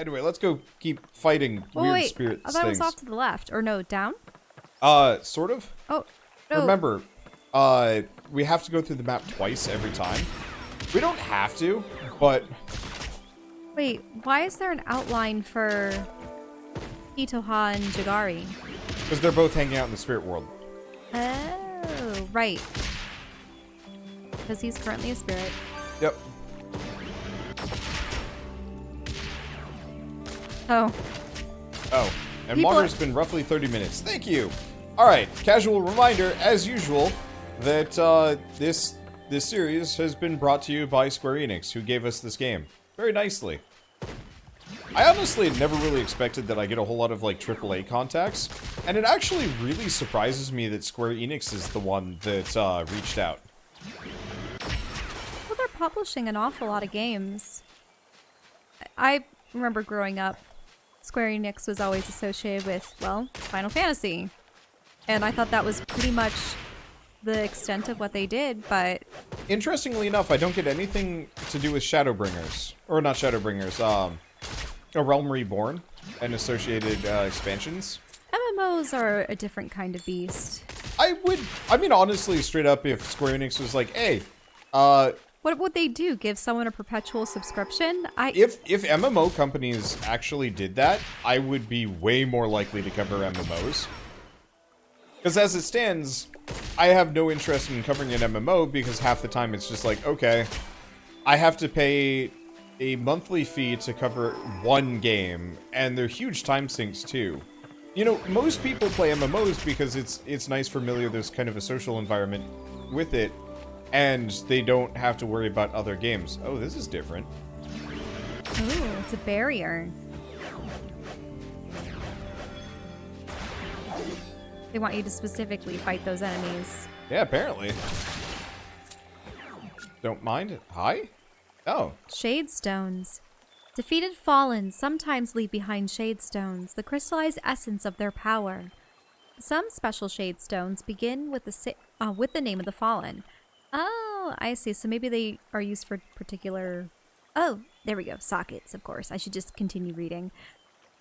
Anyway, let's go keep fighting weird spirit I thought it was things. off to the left. Or no, down? Sort of. Oh, no. Remember, we have to go through the map twice every time. We don't have to, but... Wait, why is there an outline for Itoha and Jagari? Because they're both hanging out in the spirit world. Oh, right. Because he's currently a spirit. Yep. Oh. Oh, and Wander's been roughly 30 minutes. Thank you. All right, casual reminder, as usual, that this series has been brought to you by Square Enix, who gave us this game very nicely. I honestly had never really expected that I get a whole lot of like AAA contacts, and it actually really surprises me that Square Enix is the one that reached out. Well, they're publishing an awful lot of games. I remember growing up, Square Enix was always associated with, well, Final Fantasy. And I thought that was pretty much the extent of what they did, but... Interestingly enough, I don't get anything to do with Shadowbringers. Or not Shadowbringers, A Realm Reborn and associated expansions. MMOs are a different kind of beast. I mean, honestly, straight up, if Square Enix was like, hey, What would they do? Give someone a perpetual subscription? If MMO companies actually did that, I would be way more likely to cover MMOs. Because as it stands, I have no interest in covering an MMO because half the time it's just like, okay, I have to pay a monthly fee to cover one game, and they're huge time sinks too. You know, most people play MMOs because it's nice, familiar, there's kind of a social environment with it, and they don't have to worry about other games. Oh, this is different. Ooh, it's a barrier. They want you to specifically fight those enemies. Yeah, apparently. Don't mind. Hi? Oh. Shade stones. Defeated fallen sometimes leave behind shade stones, the crystallized essence of their power. Some special shade stones begin with the name of the fallen. Oh, I see. So maybe they are used for particular... Oh, there we go. Sockets, of course. I should just continue reading.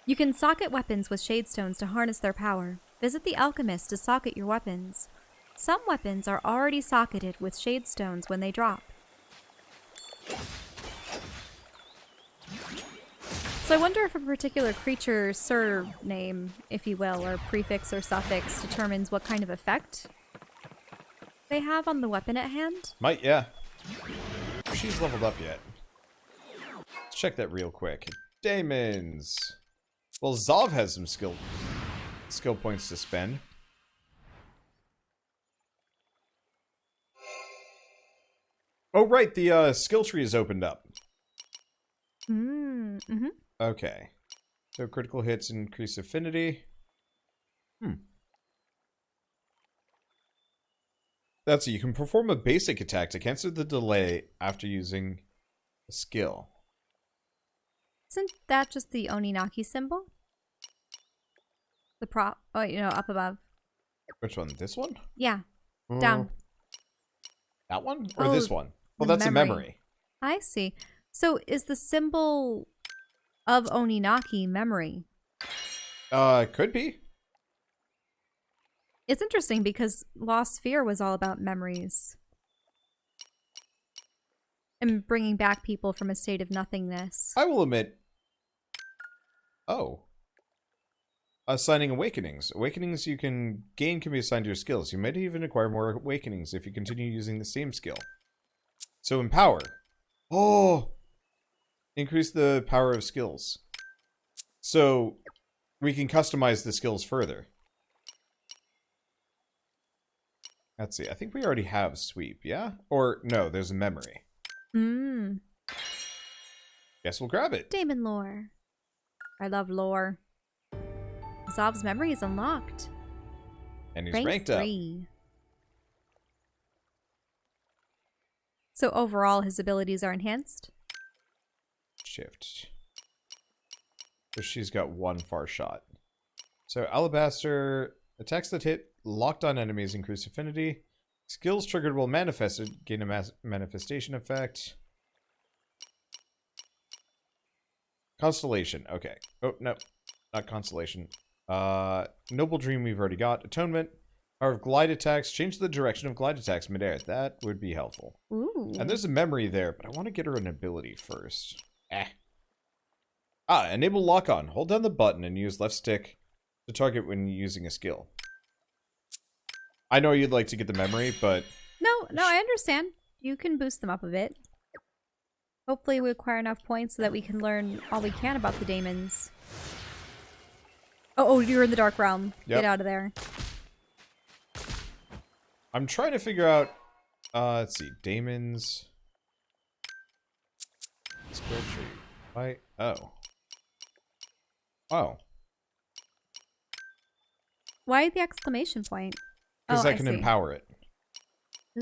You can socket weapons with shade stones to harness their power. Visit the alchemist to socket your weapons. Some weapons are already socketed with shade stones when they drop. So I wonder if a particular creature's surname, if you will, or prefix or suffix determines what kind of effect they have on the weapon at hand? Might, yeah. She's leveled up yet. Let's check that real quick. Daemons. Well, Zov has some skill points to spend. Oh, right, the skill tree is opened up. Mm-hmm. Okay. So critical hits increase affinity. That's it. You can perform a basic attack to cancel the delay after using a skill. Isn't that just the Oninaki symbol? The prop, oh, you know, up above. Which one? This one? Yeah, down. That one? Or Oh, this one? Well, the that's a memory. I see. So is the symbol of Oninaki memory? Could be. It's interesting because Lost Sphere was all about memories. And bringing back people from a state of nothingness. I will admit. Oh. Assigning awakenings. Awakenings you can gain can be assigned to your skills. You might even acquire more awakenings if you continue using the same skill. So empower. Oh! Increase the power of skills. So we can customize the skills further. Let's see. I think we already have sweep, yeah? Or no, there's a memory. Guess we'll grab it. Daemon lore. I love lore. Zov's memory is unlocked. And he's Rank ranked 3. So overall, his abilities are enhanced? up. Shift. So she's got one far shot. So Alabaster attacks that hit locked on enemies increase affinity. Skills triggered while manifested gain a manifestation effect. Constellation. Okay. Oh, no. Not Constellation. Noble Dream we've already got. Atonement. Power of glide attacks. Change the direction of glide attacks midair. That would be helpful. Ooh. And there's a memory there, but I want to get her an ability first. Enable lock-on. Hold down the button and use left stick to target when using a skill. I know you'd like to get the memory, but... No, I understand. You can boost them up a bit. Hopefully we acquire enough points so that we can learn all we can about the daemons. Oh, you're in the Dark Realm. Yep. Get out of there. I'm trying to figure out... let's see. Daemons... Skill tree. Why? Oh. Oh. Why the exclamation point? Because Oh, I can see. empower it.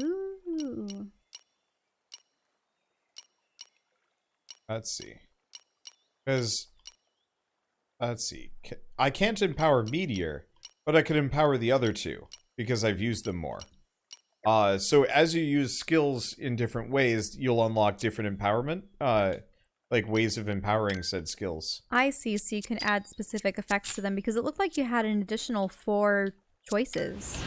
Ooh. Let's see. Because... Let's see. I can't empower Meteor, but I can empower the other two, because I've used them more. So as you use skills in different ways, you'll unlock different empowerment, like ways of empowering said skills. I see, so you can add specific effects to them, because it looked like you had an additional 4 choices.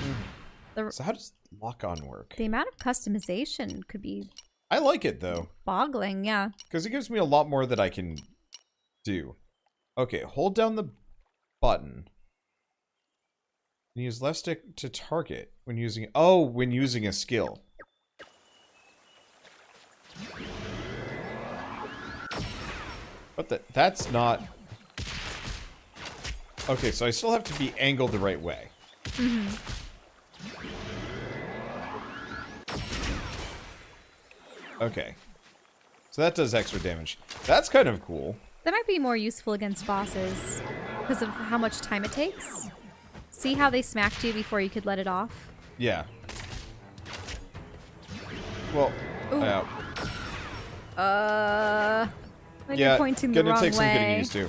So how does lock-on work? The amount of customization could be I like it, though. boggling, yeah. Because it gives me a lot more that I can do. Okay, hold down the button. And use left stick to target when using... Oh, when using a skill. But that's not... Okay, so I still have to be angled the right way. Okay. So that does extra damage. That's kind of cool. That might be more useful against bosses because of how much time it takes. See how they smacked you before you could let it off? Yeah. Well, When yeah, you're pointing the gonna wrong take some getting way. used to.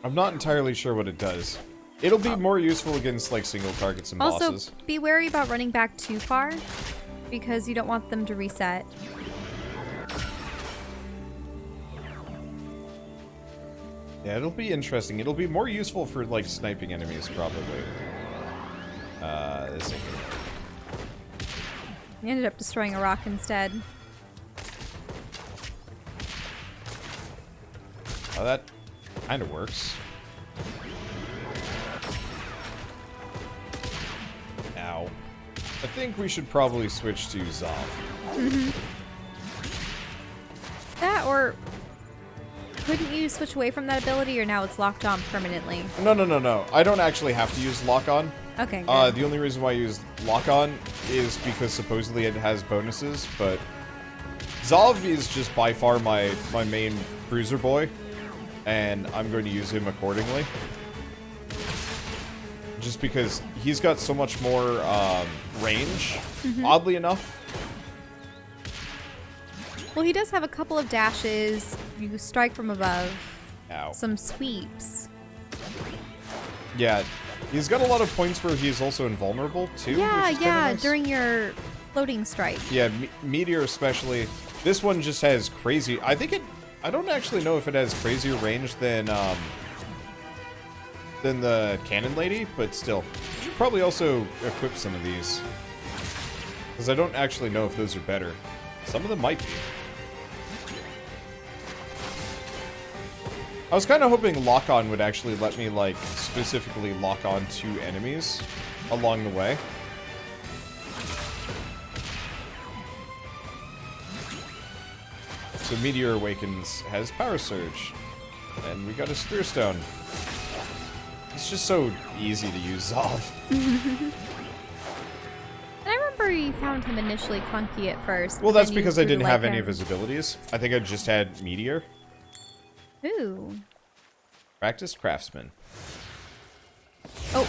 I'm not entirely sure what it does. It'll be more useful against like single targets and Also, bosses. be wary about running back too far because you don't want them to reset. Yeah, it'll be interesting. It'll be more useful for like sniping enemies probably. This ain't gonna work. You ended up destroying a rock instead. Oh, that kind of works. Ow. I think we should probably switch to Zov. That or couldn't you switch away from that ability or now it's locked on permanently? No. I don't actually have to use lock-on. Okay, good. The only reason why I use lock-on is because supposedly it has bonuses, but Zov is just by far my main bruiser boy, and I'm going to use him accordingly. Just because he's got so much more range, oddly enough. Well, he does have a couple of dashes. You strike from above. Ow. Some sweeps. Yeah, he's got a lot of points where he's also invulnerable, too. Yeah, which is kinda nice. during your floating strike. Yeah, Meteor especially. This one just has crazy... I don't actually know if it has crazier range than the Cannon Lady, but still. You should probably also equip some of these. Because I don't actually know if those are better. Some of them might be. I was kind of hoping lock-on would actually let me, like, specifically lock on to enemies along the way. So Meteor Awakens has Power Surge. And we got a Spear Stone. It's just so easy to use Zov. And I remember you found him initially clunky at first. Well, but that's then you because I grew to didn't like have any him. of his abilities. I think I just had Meteor. Ooh. Practiced Craftsman. Oh.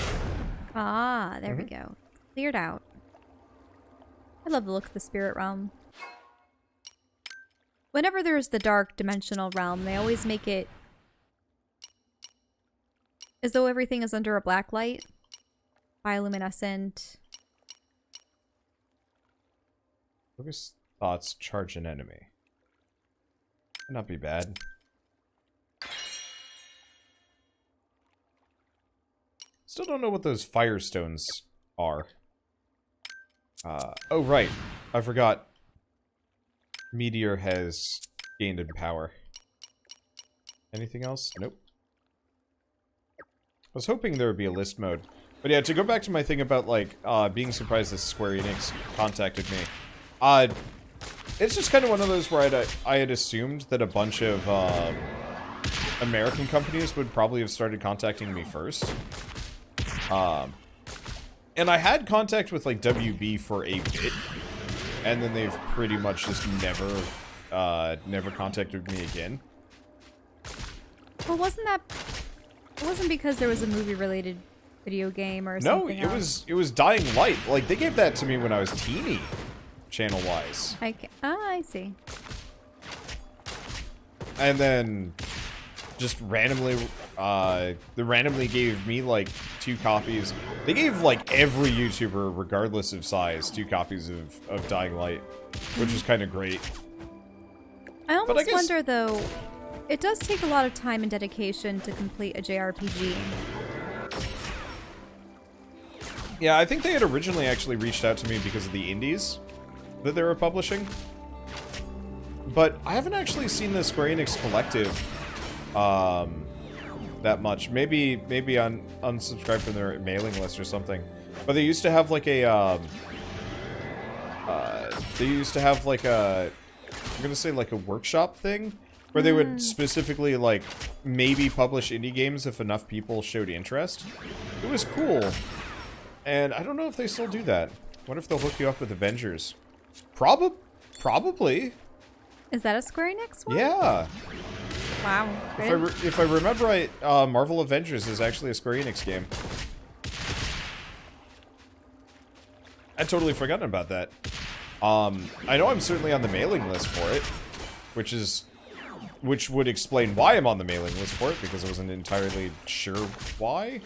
Ah, there we go. Cleared out. I love the look of the spirit realm. Whenever there's the dark dimensional realm, they always make it as though everything is under a black light. Bioluminescent. Focus thoughts, charge an enemy. Would not be bad. Still don't know what those firestones are. Oh, right. I forgot. Meteor has gained in power. Anything else? Nope. I was hoping there would be a list mode. But yeah, to go back to my thing about, like, being surprised that Square Enix contacted me. It's just kind of one of those where I had assumed that a bunch of, American companies would probably have started contacting me first. And I had contact with, like, WB for a bit. And then they've pretty much just never contacted me again. Well, it wasn't because there was a movie-related video game or something else. It was Dying Light. Like, they gave that to me when I was teeny, channel-wise. I see. And then, just randomly, they randomly gave me, like, 2 copies. They gave, like, every YouTuber, regardless of size, 2 copies of Dying Light, which was kind of great. I almost wonder, though, it does take a lot of time and dedication to complete a JRPG. Yeah, I think they had originally actually reached out to me because of the indies that they were publishing. But I haven't actually seen the Square Enix Collective that much. Maybe unsubscribe from their mailing list or something. But they used to have like a I'm gonna say like a workshop thing where they would specifically like maybe publish indie games if enough people showed interest. It was cool. And I don't know if they still do that. Wonder if they'll hook you up with Avengers. Probably. Is that a Square Enix one? Yeah. Wow. If I remember right, Marvel Avengers is actually a Square Enix game. I'd totally forgotten about that. I know I'm certainly on the mailing list for it, which would explain why I'm on the mailing list for it, because I wasn't entirely sure why.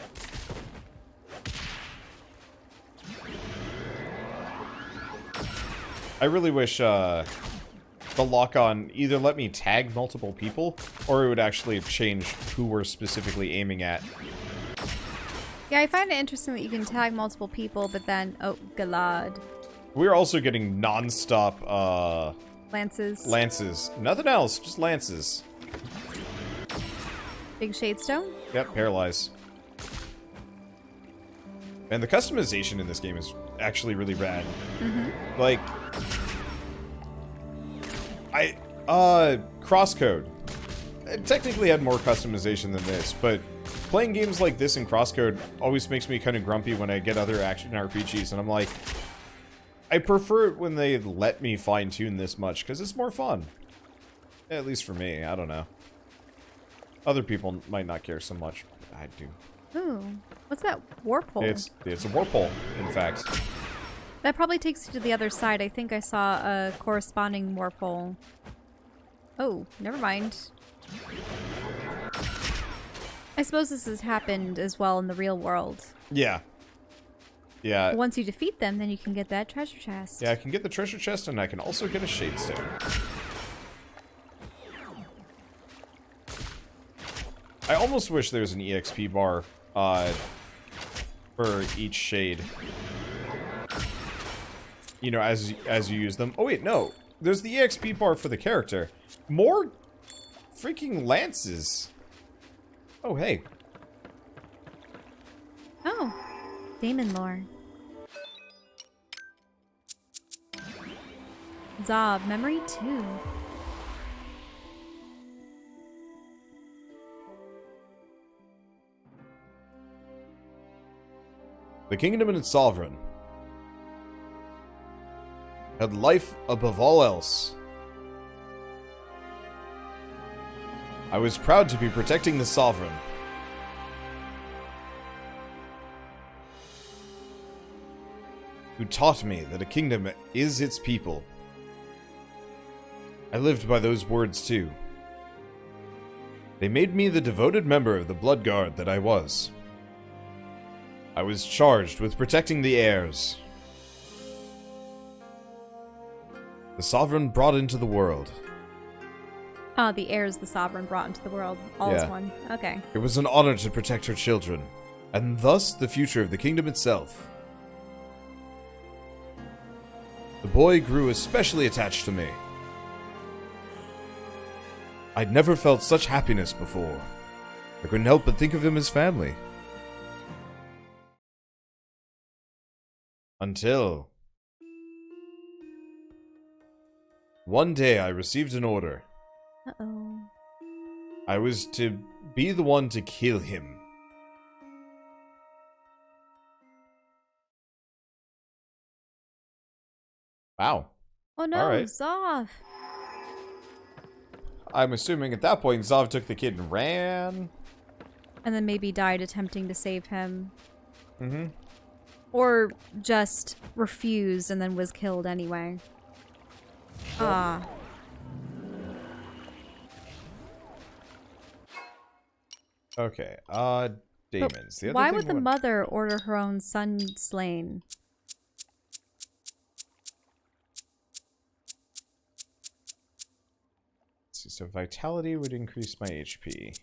I really wish, the lock-on either let me tag multiple people, or it would actually change who we're specifically aiming at. Yeah, I find it interesting that you can tag multiple people, but then, oh, God. We're also getting non-stop, Lances. Lances. Nothing else, just lances. Big Shadestone? Yep, paralyze. And the customization in this game is actually really rad. Mm-hmm. Like, Crosscode. It technically had more customization than this, but playing games like this in Crosscode always makes me kind of grumpy when I get other action RPGs, and I'm like, I prefer it when they let me fine-tune this much, because it's more fun. At least for me, I don't know. Other people might not care so much, but I do. Ooh, what's that warp hole? It's a warp hole, in fact. That probably takes you to the other side. I think I saw a corresponding warp hole. Oh, never mind. I suppose this has happened as well in the real world. Yeah. Yeah. Once you defeat them, then you can get that treasure chest. Yeah, I can get the treasure chest, and I can also get a shadestone. I almost wish there was an EXP bar, for each shade. You know, as you use them. Oh wait, no. There's the EXP bar for the character. More freaking lances. Oh, hey. Oh, Demon Lore. Zob, Memory 2. The kingdom and its sovereign had life above all else. I was proud to be protecting the sovereign. Who taught me that a kingdom is its people. I lived by those words too. They made me the devoted member of the Blood Guard that I was. I was charged with protecting the heirs. The sovereign brought into the world. Oh, the heirs the sovereign brought into the world. All is Yeah. one. Okay. It was an honor to protect her children, and thus the future of the kingdom itself. The boy grew especially attached to me. I'd never felt such happiness before. I couldn't help but think of him as family. Until... one day I received an order. Uh-oh. I was to be the one to kill him. Wow. Oh no, All right. Zov. I'm assuming at that point Zav took the kid and ran. And then maybe died attempting to save him. Mm-hmm. Or just refused and then was killed anyway. Ah. Okay, Damon's. The other Why thing would the mother order her own son slain? Let's see, so vitality would increase my HP.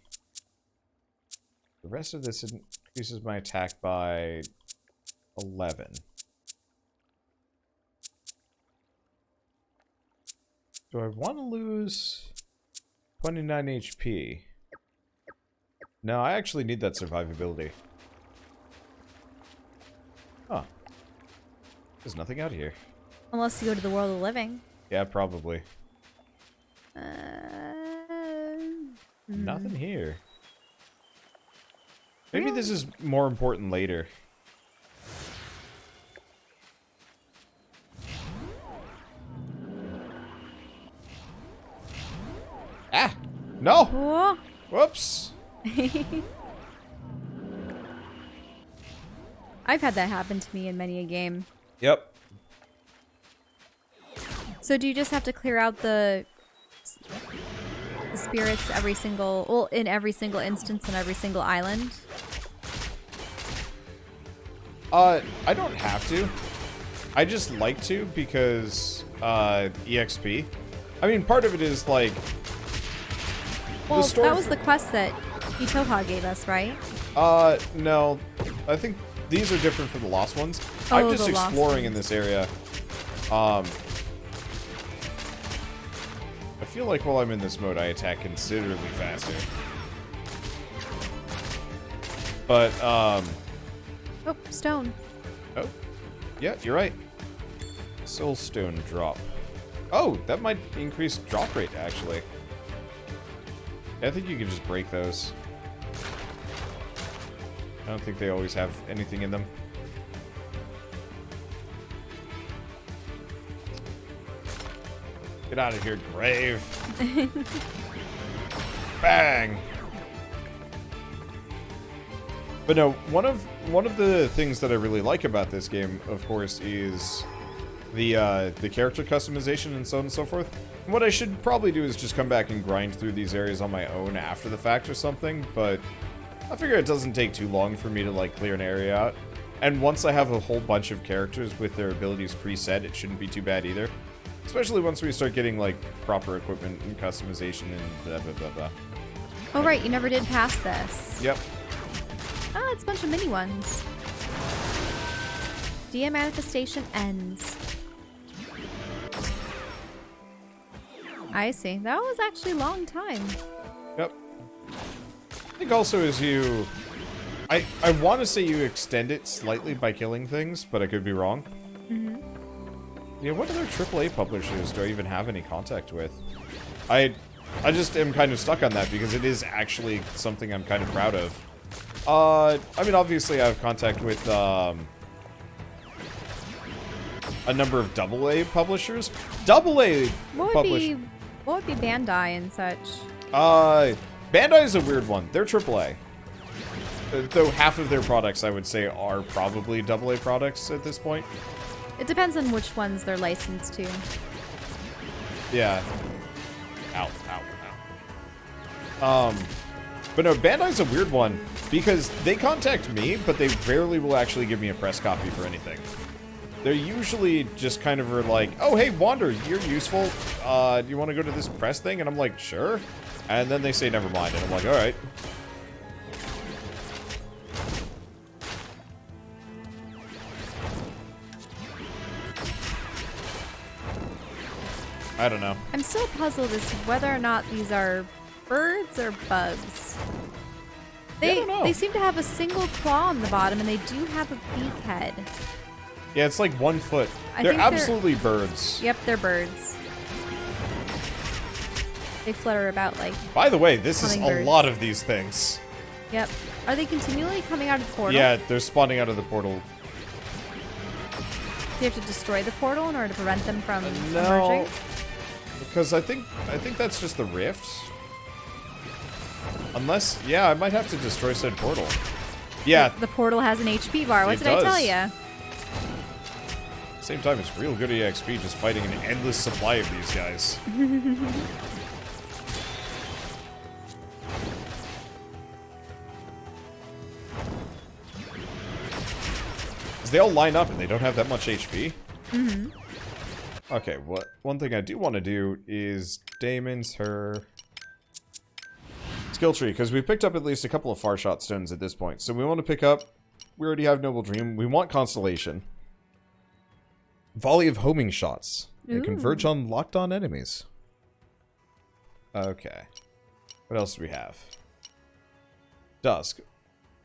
The rest of this increases my attack by 11. Do I want to lose 29 HP? No, I actually need that survivability. Huh. There's nothing out here. Unless you go to the world of living. Yeah, probably. Uh, Nothing here. Maybe this is more important later. Ah! No! Oh. Whoops! I've had that happen to me in many a game. Yep. So do you just have to clear out the spirits every single, well, in every single instance on every single island? I don't have to. I just like to because, EXP. I mean, part of it is, like... Well, that was the quest that Itoha gave us, right? No. I think these are different from the Lost ones. Oh, I'm just the Lost exploring in ones. this area. I feel like while I'm in this mode, I attack considerably faster. But, Oh, stone. oh. Yeah, you're right. Soulstone drop. Oh, that might increase drop rate, actually. I think you can just break those. I don't think they always have anything in them. Get out of here, Grave. Bang. But no, one of the things that I really like about this game, of course, is the character customization and so on and so forth. And what I should probably do is just come back and grind through these areas on my own after the fact or something, but I figure it doesn't take too long for me to, like, clear an area out. And once I have a whole bunch of characters with their abilities preset, it shouldn't be too bad either. Especially once we start getting, like, proper equipment and customization and blah, blah, blah, blah. Oh, right, you never did pass this. Yep. Ah, it's a bunch of mini ones. Dia manifestation ends. I see. That was actually a long time. Yep. I think also as you... I want to say you extend it slightly by killing things, but I could be wrong. Mm-hmm. Yeah, what other AAA publishers do I even have any contact with? I just am kind of stuck on that because it is actually something I'm kind of proud of. I mean, obviously I have contact with, a number of AA publishers. AA What would be Bandai and such? Bandai is a weird one. They're AAA. Though half of their products, I would say, are probably AA products at this point. It depends on which ones they're licensed to. Yeah. Ow, ow, ow. But no, Bandai's a weird one, because they contact me, but they rarely will actually give me a press copy for anything. They're usually just kind of are like, oh, hey, Wander, you're useful. Do you want to go to this press thing? And I'm like, sure. And then they say, never mind. And I'm like, all right. I don't know. I'm still puzzled as to whether or not these are birds or bugs. I don't know. They seem to have a single claw on the bottom, and they do have a beak head. Yeah, it's like 1 foot. They're absolutely birds. Yep, they're birds. They flutter about like By the way, this is a hummingbirds. lot of these things. Yep. Are they continually coming out of the portal? Yeah, they're spawning out of the portal. Do you have to destroy the portal in order to prevent them from No, emerging? because I think that's just the rift. Unless, yeah, I might have to destroy said portal. Yeah. The portal has an HP bar. What It did I tell does. you? Same time, it's real good EXP just fighting an endless supply of these guys. 'Cause they all line up and they don't have that much HP. Mm-hmm. Okay, one thing I do want to do is Damon's her skill tree, because we picked up at least a couple of far shot stones at this point. So we want to pick up, we already have Noble Dream, we want Constellation. Volley of homing shots. And converge on locked on enemies. Okay. What else do we have? Dusk.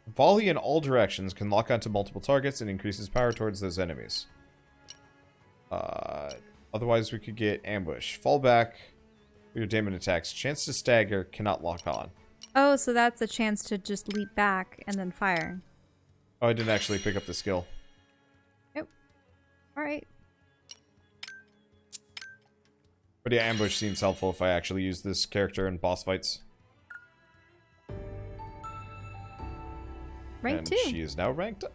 Volley in all directions can lock onto multiple targets and increases power towards those enemies. Otherwise we could get ambush. Fall back. Your Damon attacks. Chance to stagger. Cannot lock on. Oh, so that's a chance to just leap back and then fire. Oh, I didn't actually pick up the skill. Nope. Alright. But yeah, ambush seems helpful if I actually use this character in boss fights. Rank and 2. she is now ranked up.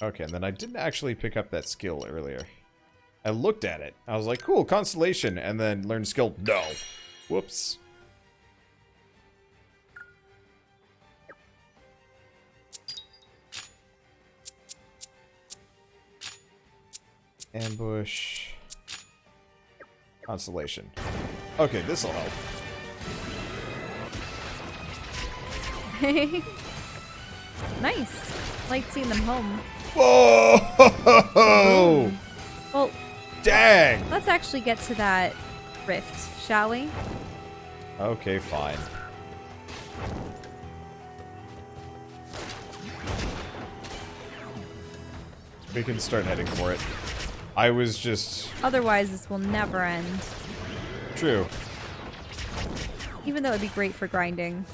Okay, and then I didn't actually pick up that skill earlier. I looked at it. I was like, cool, Constellation, and then learned skill. No. Whoops. Ambush. Constellation. Okay, this'll help. Nice. Like seeing them home. Whoa! Well, Dang! let's actually get to that rift, shall we? Okay, fine. We can start heading for it. I was just... Otherwise, this will never end. True. Even though it'd be great for grinding.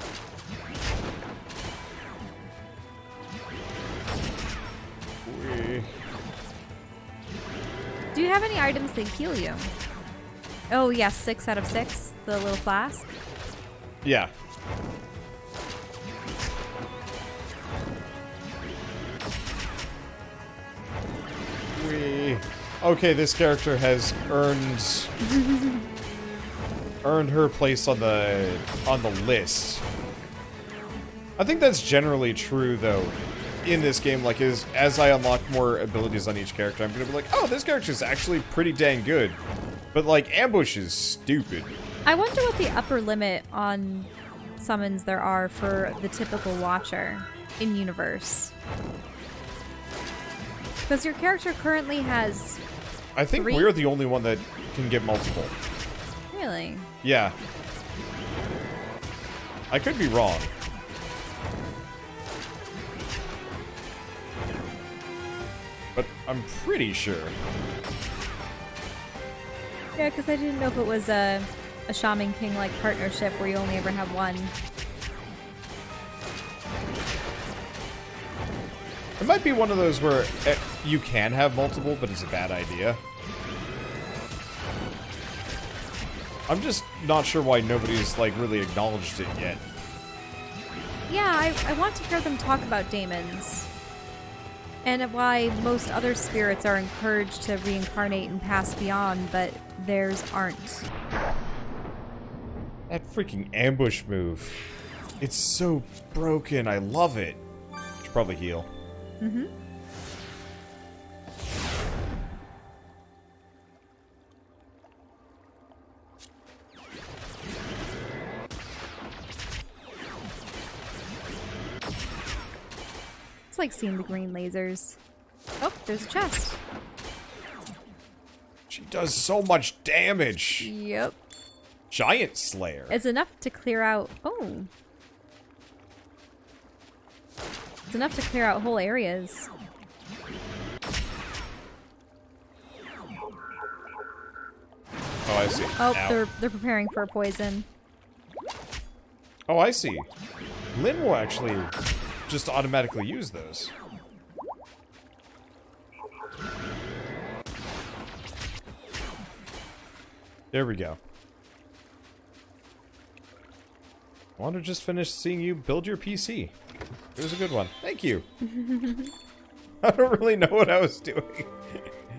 Do you have any items that heal you? Oh, yes, 6 out of 6. The little flask. Yeah. Okay, this character has earned her place on the list. I think that's generally true though in this game. Like, as I unlock more abilities on each character, I'm gonna be like, oh, this character's actually pretty dang good. But like, ambush is stupid. I wonder what the upper limit on summons there are for the typical watcher in universe. Because your character currently has... I think 3? we're the only one that can get multiple. Really? Yeah. I could be wrong. But I'm pretty sure. Yeah, because I didn't know if it was a Shaman King-like partnership where you only ever have one. It might be one of those where you can have multiple, but it's a bad idea. I'm just not sure why nobody's, like, really acknowledged it yet. Yeah, I want to hear them talk about daemons. And why most other spirits are encouraged to reincarnate and pass beyond, but theirs aren't. That freaking ambush move. It's so broken. I love it. Should probably heal. Mm-hmm. It's like seeing the green lasers. Oh, there's a chest. She does so much damage. Yep. Giant Slayer. It's enough to clear out... Oh. It's enough to clear out whole areas. Oh, I see. Oh, Ow. they're preparing for a poison. Oh, I see. Lynn will actually just automatically use those. There we go. Wander just finished seeing you build your PC. It was a good one. Thank you. I don't really know what I was doing.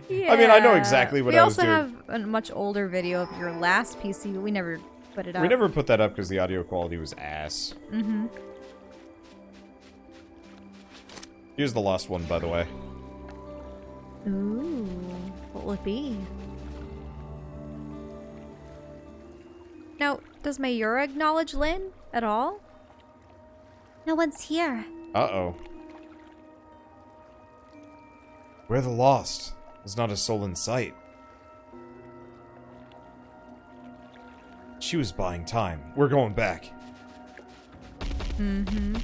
Yeah. I mean, I know exactly what I was doing. We also have a much older video of your last PC, but we never put it up. We never put that up because the audio quality was ass. Mm-hmm. Here's the last one, by the way. Ooh, what will it be? Now, does Mayura acknowledge Lynn at all? No one's here. Uh-oh. We're the lost. There's not a soul in sight. She was buying time. We're going back. Mm-hmm.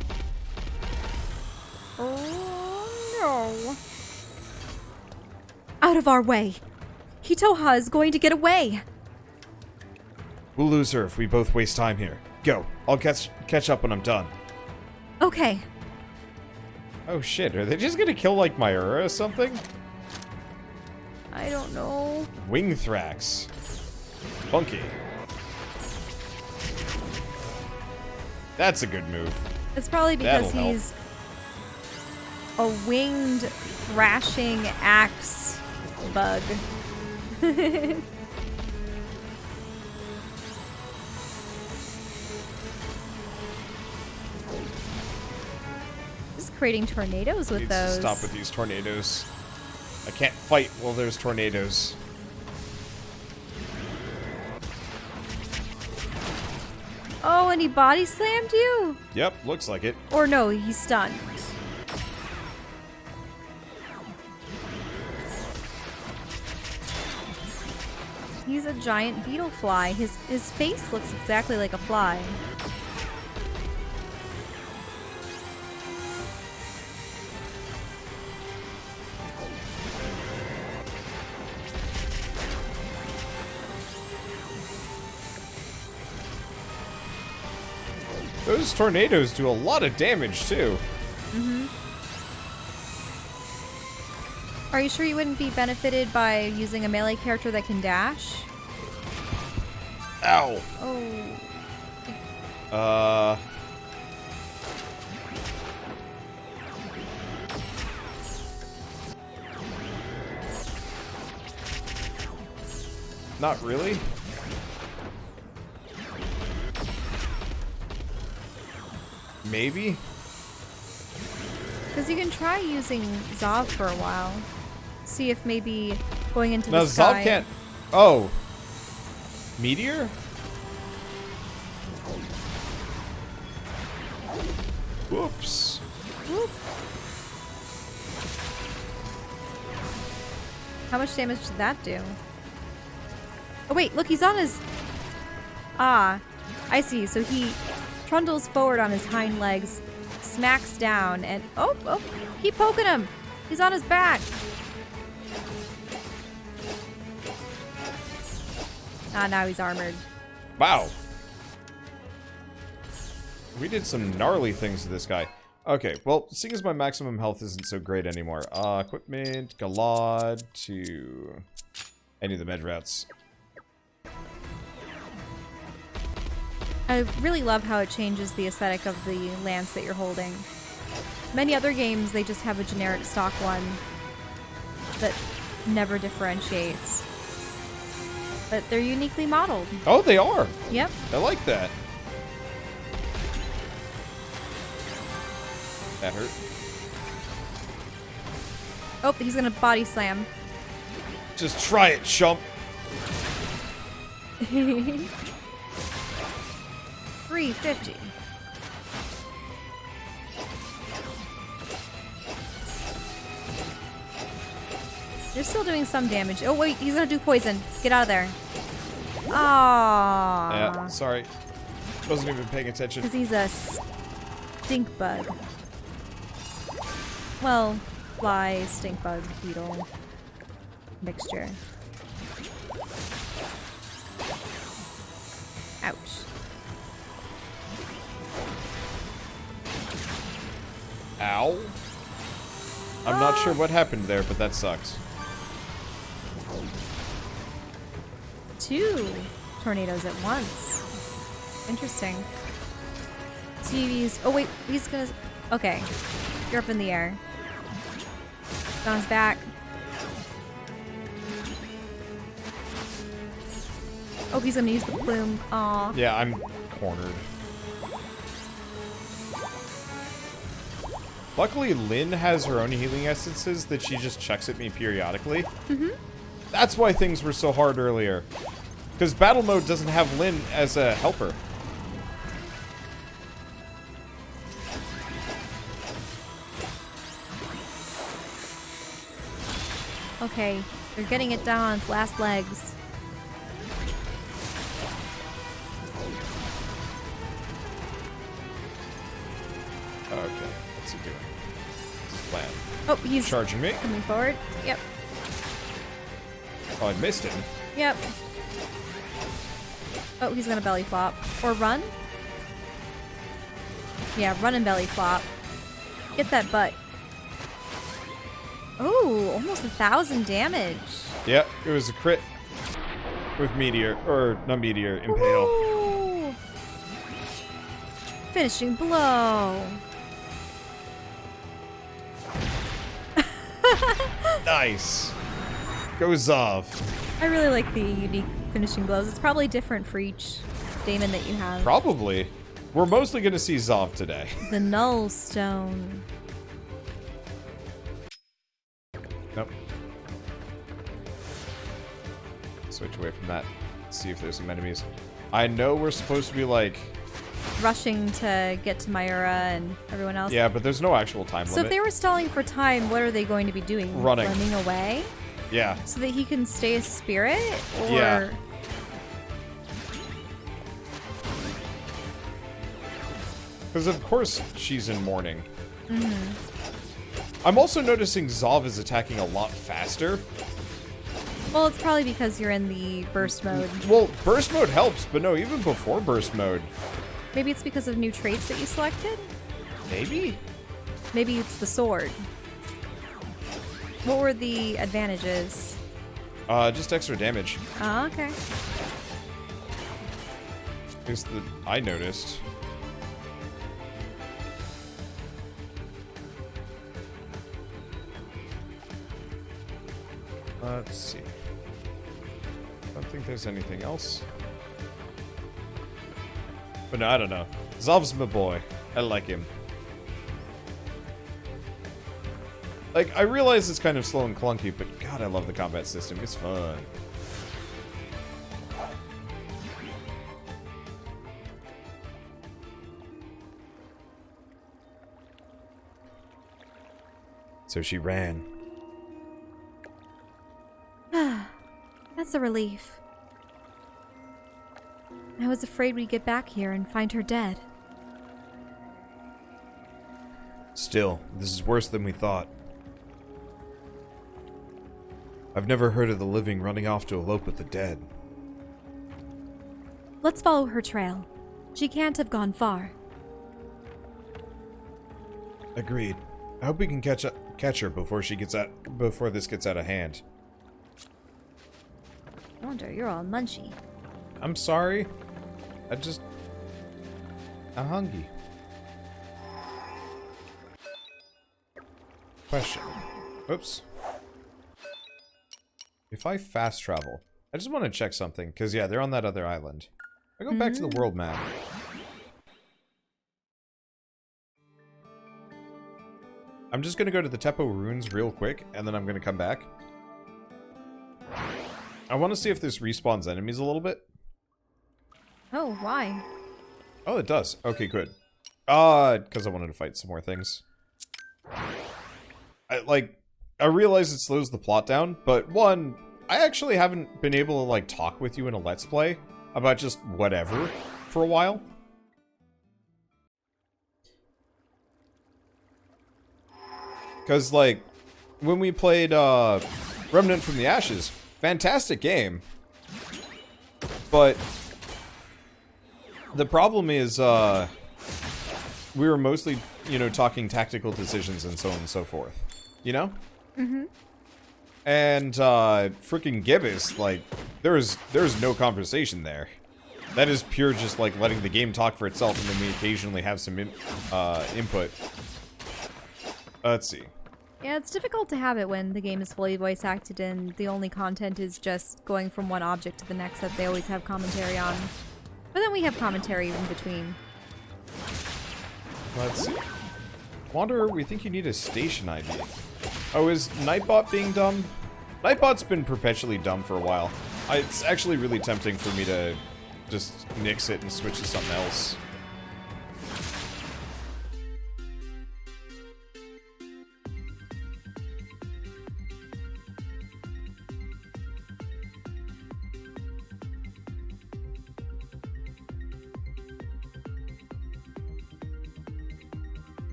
Oh, no. Out of our way. Hitoha is going to get away. We'll lose her if we both waste time here. Go. I'll catch up when I'm done. Okay. Oh shit, are they just gonna kill like Mayura or something? I don't know. Wing Thrax. Funky. That's a good move. It's probably because That'll help. he's a winged thrashing axe bug. Just creating tornadoes with Needs to those. stop with these tornadoes. I can't fight while there's tornadoes. Oh, and he body slammed you? Yep, looks like it. Or no, he's stunned. He's a giant beetle fly. His face looks exactly like a fly. Those tornadoes do a lot of damage, too. Mm-hmm. Are you sure you wouldn't be benefited by using a melee character that can dash? Ow. Oh. Not really. Maybe? Because you can try using Zav for a while. See if maybe going into No, the sky... Zav can't... Oh. Meteor? Whoops. Whoop. How much damage did that do? Oh wait, look, he's on his... Ah, I see. So he trundles forward on his hind legs, smacks down, and... Oh, keep poking him! He's on his back! Ah, now he's armored. Wow. We did some gnarly things to this guy. Okay, well, seeing as my maximum health isn't so great anymore. Equipment, Galad to any of the med routes. I really love how it changes the aesthetic of the lance that you're holding. Many other games, they just have a generic stock one that never differentiates. But they're uniquely modeled. Oh, they are. Yep. I like that. That hurt. Oh, he's gonna body slam. Just try it, chump. 350. You're still doing some damage. Oh wait, he's gonna do poison. Get out of there. Aww. Yeah, sorry. Wasn't even paying attention. Because he's a stink bug. Well, fly, stink bug, beetle mixture. Ouch. Ow. I'm not sure what happened there, but that sucks. 2 tornadoes at once. Interesting. TV's. Oh wait, he's gonna. Okay, you're up in the air. On his back. Oh, he's gonna use the plume. Aw. Yeah, I'm cornered. Luckily, Lynn has her own healing essences that she just chucks at me periodically. Mm-hmm. That's why things were so hard earlier. Because battle mode doesn't have Lynn as a helper. Okay, they're getting it down on its last legs. Okay, what's he doing? What's his plan? Oh, he's Charging me? coming forward. Yep. Oh, I missed him. Yep. Oh, he's gonna belly flop. Or run? Yeah, run and belly flop. Get that butt. Oh, almost 1,000 damage. Yep, it was a crit. With meteor, or not meteor, impale. Ooh. Finishing blow. Nice. Go Zov. I really like the unique finishing blows. It's probably different for each daemon that you have. Probably. We're mostly going to see Zov today. The Null Stone. Nope. Switch away from that. See if there's some enemies. I know we're supposed to be like... Rushing to get to Myra and everyone else. Yeah, but there's no actual time So limit. if they were stalling for time, what are they going to be doing? Running. Running away? Yeah. So that he can stay a spirit? Or... Yeah. Because of course she's in mourning. I'm also noticing Zov is attacking a lot faster. Well, it's probably because you're in the burst mode. Well, burst mode helps, but no, even before burst mode. Maybe it's because of new traits that you selected? Maybe? Maybe it's the sword. What were the advantages? Just extra damage. Oh, okay. At least that I noticed. Let's see. I don't think there's anything else. But no, I don't know. Zov's my boy. I like him. Like, I realize it's kind of slow and clunky, but God, I love the combat system. It's fun. So she ran. That's a relief. I was afraid we'd get back here and find her dead. Still, this is worse than we thought. I've never heard of the living running off to elope with the dead. Let's follow her trail. She can't have gone far. Agreed. I hope we can catch her before this gets out of hand. No wonder you're all munchy. I'm sorry. I'm hungry. Question. Oops. If I fast travel, I just want to check something, because yeah, they're on that other island. I go back to the world map. I'm just gonna go to the Teppo ruins real quick, and then I'm gonna come back. I want to see if this respawns enemies a little bit. Oh, why? Oh, it does. Okay, good. Because I wanted to fight some more things. I realize it slows the plot down, but one, I actually haven't been able to, like, talk with you in a Let's Play about just whatever for a while. Because, like, when we played, Remnant from the Ashes, fantastic game. But the problem is, we were mostly, you know, talking tactical decisions and so on and so forth. You know? Mm-hmm. And, freaking Gibbous, like, there's no conversation there. That is pure just, like, letting the game talk for itself, and then we occasionally have some input. Let's see. Yeah, it's difficult to have it when the game is fully voice acted and the only content is just going from one object to the next that they always have commentary on. But then we have commentary in between. Let's see. Wanderer, we think you need a station ID. Oh, is Nightbot being dumb? Nightbot's been perpetually dumb for a while. It's actually really tempting for me to just nix it and switch to something else.